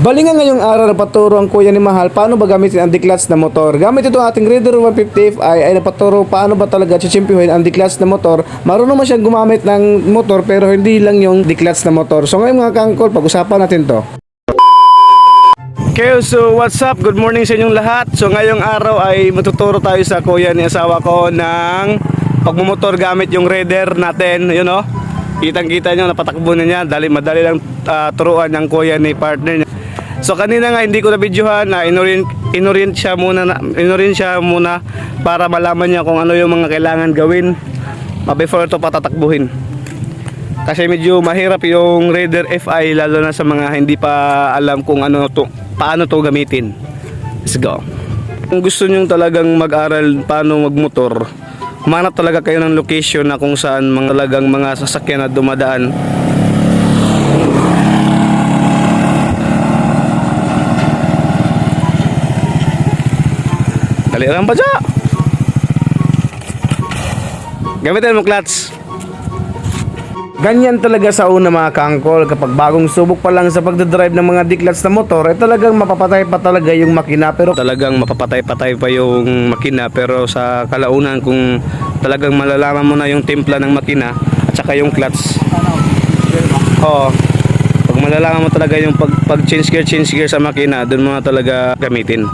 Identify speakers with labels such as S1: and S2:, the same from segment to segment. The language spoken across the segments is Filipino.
S1: Bali nga ngayong araw na paturo ang kuya ni Mahal paano ba gamitin ang declutch na motor. Gamit itong ating Raider 150 Fi ay napaturo paano ba talaga chichimpihin ang declutch na motor. Marunong man siyang gumamit ng motor pero hindi lang yung declutch na motor. So ngayon mga kangkol, pag-usapan natin to. Okay, so what's up? Good morning sa inyong lahat. So ngayong araw ay matuturo tayo sa kuya ni asawa ko ng pagmumotor gamit yung Raider natin. Yun o, kitang-kita nyo, napatakbo na niya. Madali lang turuan ng kuya ni partner niya. So kanina nga hindi ko na videohan na inorient siya muna para malaman niya kung ano yung mga kailangan gawin before ito patatakbuhin. Kasi medyo mahirap yung Raider Fi lalo na sa mga hindi pa alam kung paano to gamitin. Let's go. Kung gusto niyo talagang mag-aral paano magmotor, humanap talaga kayo ng location na kung saan talagang mga sasakyan na dumadaan. Dali lang pa siya. Gamitin mo clutch. Ganyan talaga sa una mga kangkol, kapag bagong subok pa lang sa pagdadrive ng mga declutch na motor, ay talagang mapapatay pa talaga yung makina. Pero talagang mapapatay-patay pa yung makina, pero sa kalaunan kung talagang malalaman mo na yung timpla ng makina at saka yung clutch. Pag malalaman mo talaga yung pag change gear sa makina, doon mo na talaga gamitin.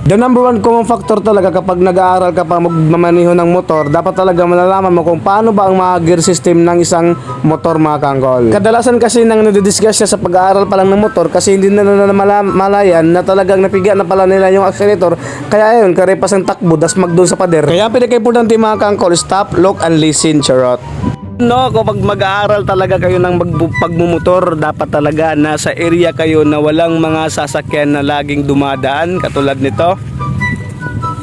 S1: The number one common factor talaga kapag nag-aaral ka pa magmamaneho ng motor, dapat talaga malalaman mo kung paano ba ang mga gear system ng isang motor mga kangkol. Kadalasan kasi nang nadidiscuss siya sa pag-aaral pa lang ng motor kasi hindi na malayan na talagang napiga na pala nila yung accelerator, kaya ayun, karepas ang takbo, das magdoon sa pader. Kaya pinaka-importante mga kangkol, stop, look, and listen, charot. No, kapag mag-aaral talaga kayo ng pagmumotor, dapat talaga nasa area kayo na walang mga sasakyan na laging dumadaan katulad nito.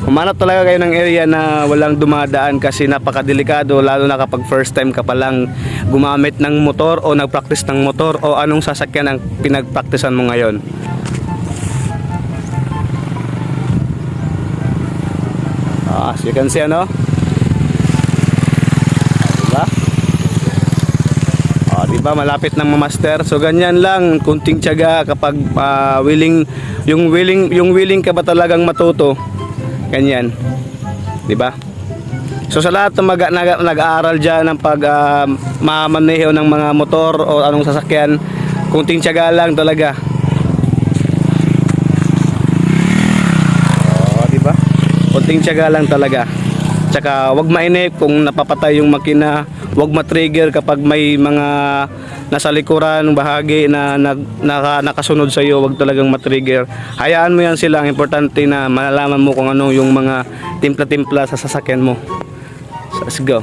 S1: Humanap talaga kayo ng area na walang dumadaan kasi napakadelikado lalo na kapag first time ka pa lang gumamit ng motor o nagpractice ng motor o anong sasakyan ang pinagpraktisan mo ngayon. As you can see, ano? Diba, malapit ng ma-master. So ganyan lang, kunting tiyaga kapag willing ka ba talagang matuto. Ganyan. 'Di ba? So sa lahat ng nag-aaral diyan ng mamaneho ng mga motor o anong sasakyan, kunting tiyaga lang talaga. 'Di ba? Kunting tiyaga lang talaga. Tsaka wag mainip kung napapatay yung makina. Huwag ma-trigger kapag may mga nasa likuran bahagi na nakasunod sa iyo. Huwag talagang ma-trigger. Hayaan mo yan sila. Ang importante na malalaman mo kung ano yung mga timpla-timpla sa sasakyan mo. So, let's go.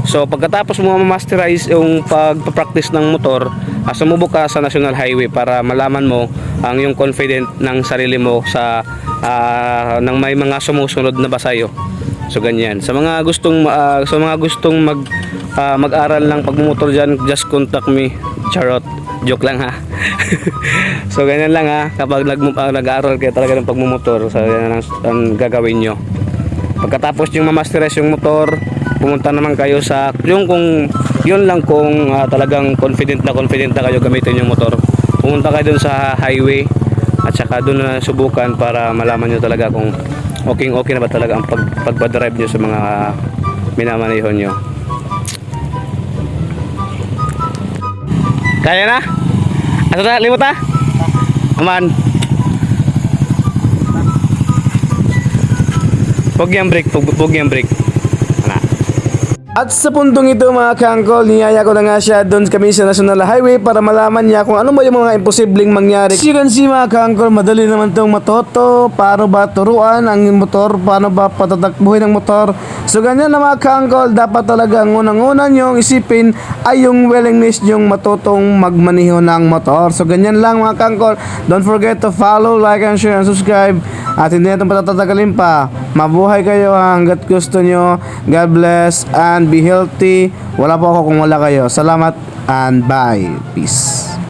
S1: So pagkatapos mo ma-masterize yung pagpa-practice ng motor, sumubok ka sa National Highway para malaman mo ang yung confident ng sarili mo sa nang may mga sumusunod na ba sa'yo. So ganyan. Sa mga gustong mag-aral ng pagmumotor diyan, just contact me. Charot. Joke lang ha. So ganyan lang ha. Kapag nag-aaral kayo talaga ng pagmumotor, so yan ang gagawin nyo. Pagkatapos yung ma-masterize yung motor, pumunta naman kayo sa kung talagang confident na kayo gamitin yung motor. Pumunta kayo dun sa highway at saka dun na subukan para malaman nyo talaga kung okay na ba talaga ang pagpa-drive nyo sa mga minamaneho nyo. Kaya na? Ato na, limot ha? Aman. Huwag yung brake. At sa puntong ito mga kangkol, niyaya ko na nga siya doon kami sa National Highway para malaman niya kung ano ba yung mga imposibleng mangyari. As you can see mga kangkol, madali naman itong matoto. Paano ba turuan ang motor? Paano ba patatakbuhin ang motor? So ganyan na mga kangkol, dapat talaga ang unang-una nyong isipin ay yung willingness nyong matutong magmaneho ng motor. So ganyan lang mga kangkol. Don't forget to follow, like, and share, and subscribe. At hindi natin patatagalin pa. Mabuhay kayo hanggat gusto nyo. God bless and be healthy. Wala po ako kung wala kayo. Salamat and bye. Peace.